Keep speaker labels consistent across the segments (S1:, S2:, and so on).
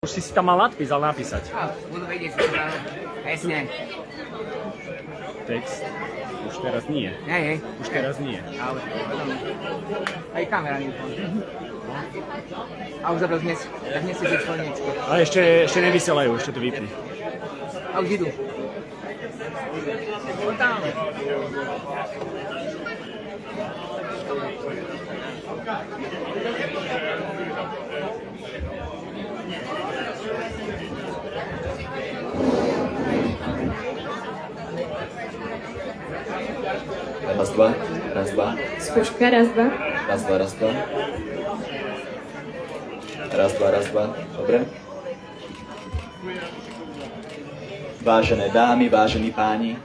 S1: Už si tam mal nadpis, ale napísať.
S2: Budú vedieť, čo to presne.
S1: Text. Už teraz nie.
S2: Hej.
S1: Už teraz nie.
S2: Ale aj kamera nie. A už dobre, dnes si byť slniečko.
S1: Ale ešte nevysielajú, ešte to vypni.
S2: A už idú. Tam.
S3: Raz, dva, raz, dva.
S4: Skúška, raz, dva.
S3: Raz, dva, raz, dva. Raz, dva, raz, dva. Dobre. Vážené dámy, vážení páni,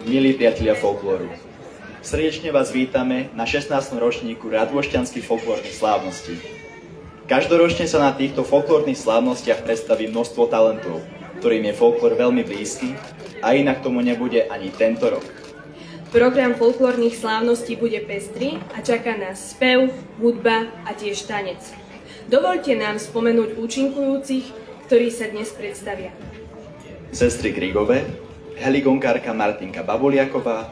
S3: milí priatelia folklóru. Srdečne vás vítame na 16. ročníku Radôšťanských folklórnych slávností. Každoročne sa na týchto folklórnych slávnostiach predstaví množstvo talentov, ktorým je folklór veľmi blízky, a inak tomu nebude ani tento rok.
S4: Program folklórnych slávností bude pestrý a čaká nás spev, hudba a tiež tanec. Dovoľte nám spomenúť účinkujúcich, ktorí sa dnes predstavia.
S3: Sestry Grigové, heligonkárka Martinka Babuliaková,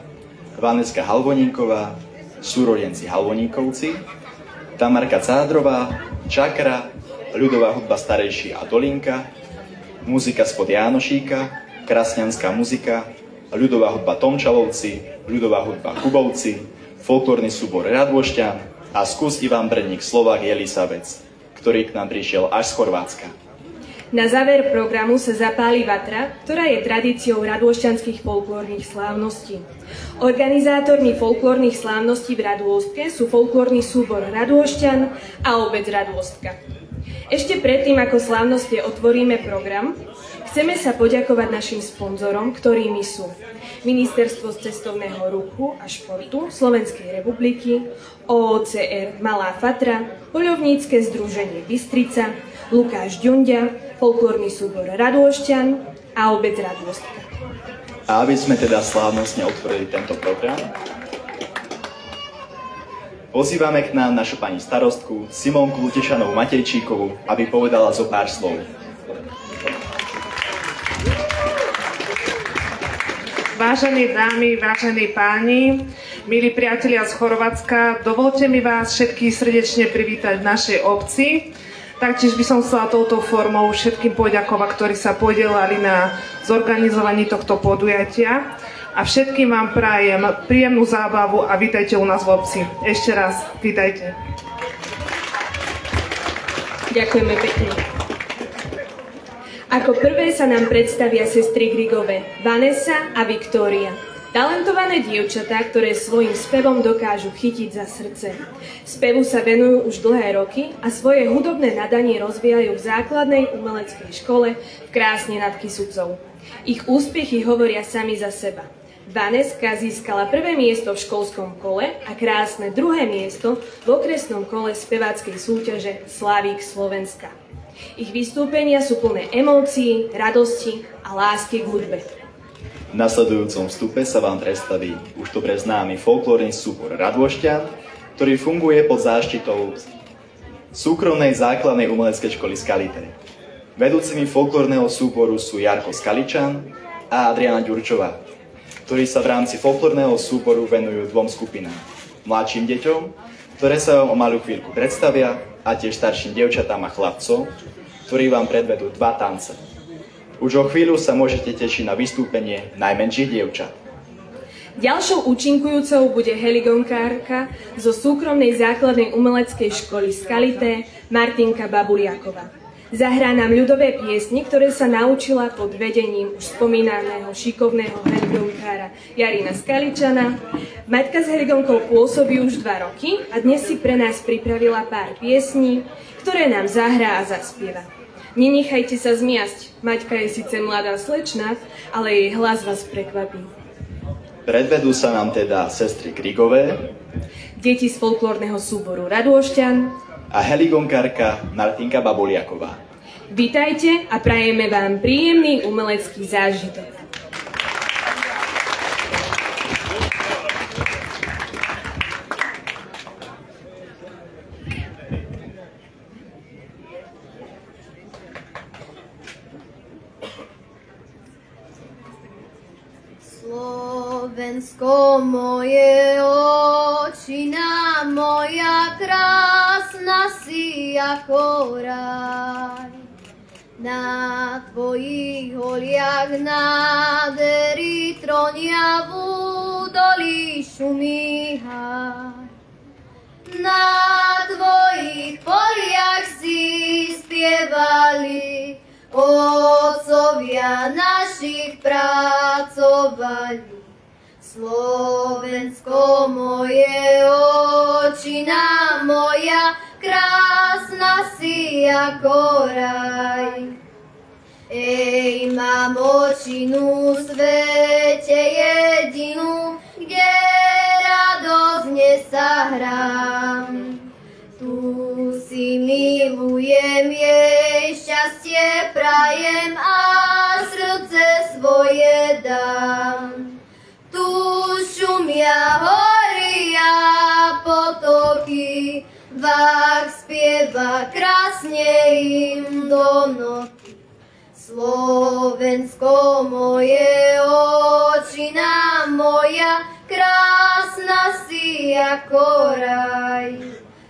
S3: Vaneska Halvoníková, súrodenci Halvoníkovci, Tamarka Cádrová, Čakra, ľudová hudba Starejší a Dolinka, muzika spod Jánošíka, krasňanská muzika, ľudová hudba Tomčalovci, ľudová hudba Kubovci, folklórny súbor Radôšťan a skús Ivan Brník Slovák Jelisavec, ktorý k nám prišiel až z Chorvátska.
S4: Na záver programu sa zapáli vatra, ktorá je tradíciou radôšťanských folklórnych slávností. Organizátormi folklórnych slávností v Radôstke sú folklórny súbor Radôšťan a obec Radôstka. Ešte predtým, ako slávnosti otvoríme program, chceme sa poďakovať našim sponzorom, ktorými sú Ministerstvo cestovného ruchu a športu Slovenskej republiky, OOCR Malá Fatra, Poľovnícke združenie Bystrica, Lukáš Ďunďa, folklórny súbor Radôšťan a obec Radôstka.
S3: A aby sme teda slávnostne otvorili tento program, pozývame k nám našu pani starostku Simonku Lutešanovú Matejčíkovú, aby povedala zo pár slov.
S5: Vážené dámy, vážení páni, milí priatelia z Chorvátska, dovolte mi vás všetkých srdečne privítať v našej obci. Taktiež by som chcela touto formou všetkým poďakovať, ktorí sa podielali na zorganizovaní tohto podujatia. A všetkým vám prajem príjemnú zábavu a vítajte u nás v obci. Ešte raz, vítajte.
S4: Ďakujeme pekne. Ako prvé sa nám predstavia sestry Grigové, Vanessa a Viktória. Talentované dievčatá, ktoré svojím spevom dokážu chytiť za srdce. Spevu sa venujú už dlhé roky a svoje hudobné nadanie rozvíjajú v základnej umeleckej škole v Krásne nad Kysucou. Ich úspechy hovoria sami za seba. Vaneska získala prvé miesto v školskom kole a krásne druhé miesto v okresnom kole speváckej súťaže Slavík Slovenska. Ich vystúpenia sú plné emócií, radosti a lásky k hudbe.
S3: V nasledujúcom vstupe sa vám predstaví už dobre známy folklórny súbor Radôšťan, ktorý funguje pod záštitou súkromnej základnej umeleckej školy Skalité. Vedúcimi folklórneho súboru sú Jarko Skaličan a Adriana Ďurčová, ktorí sa v rámci folklórneho súboru venujú dvom skupinám. Mladším deťom, ktoré sa vám o malú chvíľku predstavia, a tiež starším dievčatám a chlapcom, ktorí vám predvedú dva tance. Už o chvíľu sa môžete tešiť na vystúpenie najmenších dievčat.
S4: Ďalšou účinkujúcou bude heligonkárka zo súkromnej základnej umeleckej školy Skalité Martinka Babuliaková. Zahrá nám ľudové piesne, ktoré sa naučila pod vedením už spomínaného šikovného heligonkára Jarina Skaličana. Matka s heligonkou pôsobí už 2 roky a dnes si pre nás pripravila pár piesní, ktoré nám zahrá a zaspieva. Nenechajte sa zmiasť, Maťka je síce mladá slečna, ale jej hlas vás prekvapí.
S3: Predvedú sa nám teda sestry Grigové,
S4: deti z folklórneho súboru Radôšťan
S3: a heligonkárka Martinka Babuliaková.
S4: Vitajte a prajeme vám príjemný umelecký zážitok.
S6: Slovensko moje, očina moja, krásna si ako raj. Na tvojich holiach nádhery tronia, v údolí šumí háj. Na tvojich poliach si spievali, otcovia našich pracovali. Slovensko moje, očina moja, krásna si ako raj. Ej, mám očinu svete jedinú, kde radosne sa hrám. Tu si milujem, jej šťastie prajem a srdce svoje dám. Tu šumia hory a potoky, vách spieva krásne im do noty. Slovensko moje, očina moja, krásna si ako raj.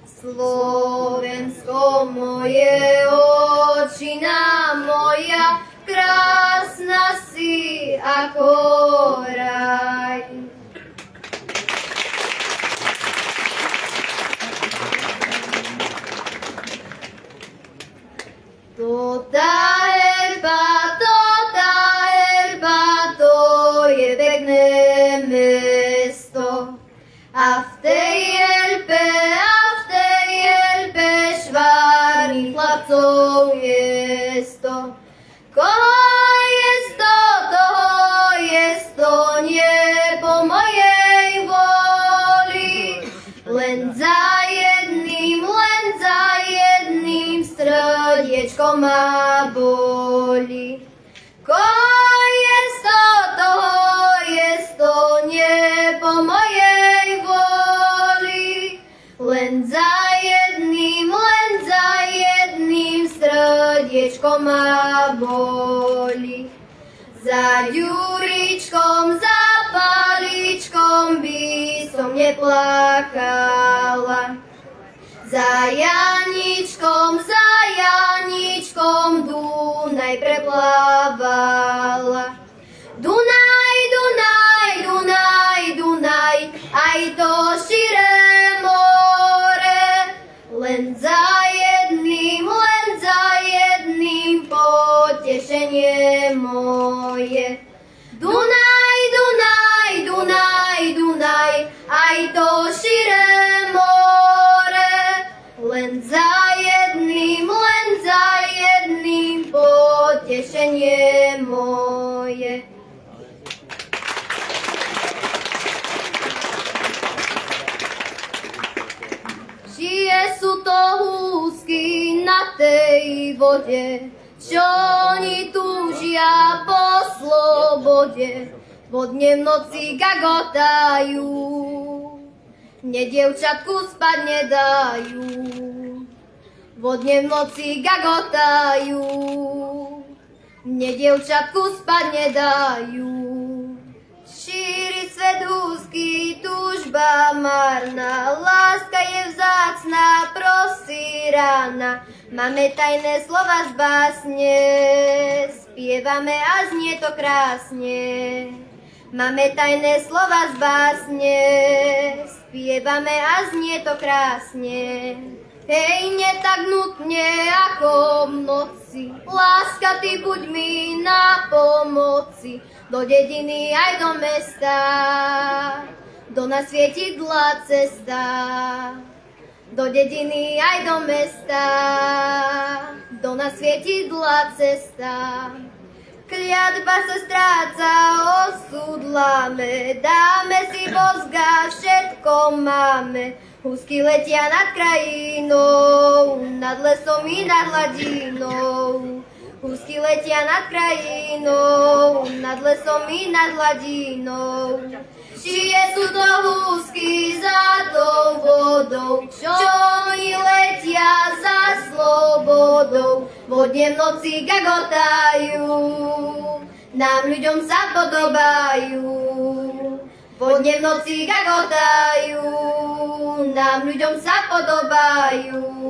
S6: Slovensko moje, očina moja, krásna si ako raj. Tota Elba, to je pekné mesto. A v tej Elbe švárnych chlapcov je sto. Koho je sto, toho je sto, nie po mojej voli. Len za jedným srdiečko ma boli. Koho je sto, toho je sto, nie po mojej voli. Len za jedným srdiečko ma boli. Za Ďuričkom, za Paličkom by som neplakala. Za Janičkom Dunaj preplávala. Dunaj, aj to širé more. Len za jedným potešenie moje. Dunaj, aj to širé more. Len za jedným potešenie moje. Čie sú to húsky na tej vode, čo oni túžia po slobode, vodne v noci gagotajú, mne dievčatku spať nedajú. Vodne v noci gagotajú, mne dievčatku spať nedajú. Šíri svet húsky, túžba marná, láska je vzácna, prosí rána. Máme tajné slova z básne, spievame a znie to krásne. Máme tajné slova z básne, spievame a znie to krásne. Hej, nie tak nutne ako v noci, láska, ty buď mi na pomoci. Do dediny aj do mesta, do nás svietidla cesta. Do dediny aj do mesta, do nás svietidla cesta. Kliatba sa stráca, osud láme, dáme si boska, všetko máme. Húsky letia nad krajinou, nad lesom i nad hladinou. Húsky letia nad krajinou, nad lesom i nad hladinou. Čie sú to húsky za tou vodou, čo oni letia za slobodou. Vodne v noci gagotajú, nám ľuďom sa podobajú. vodne v noci gagotajú, nám ľuďom sa podobajú.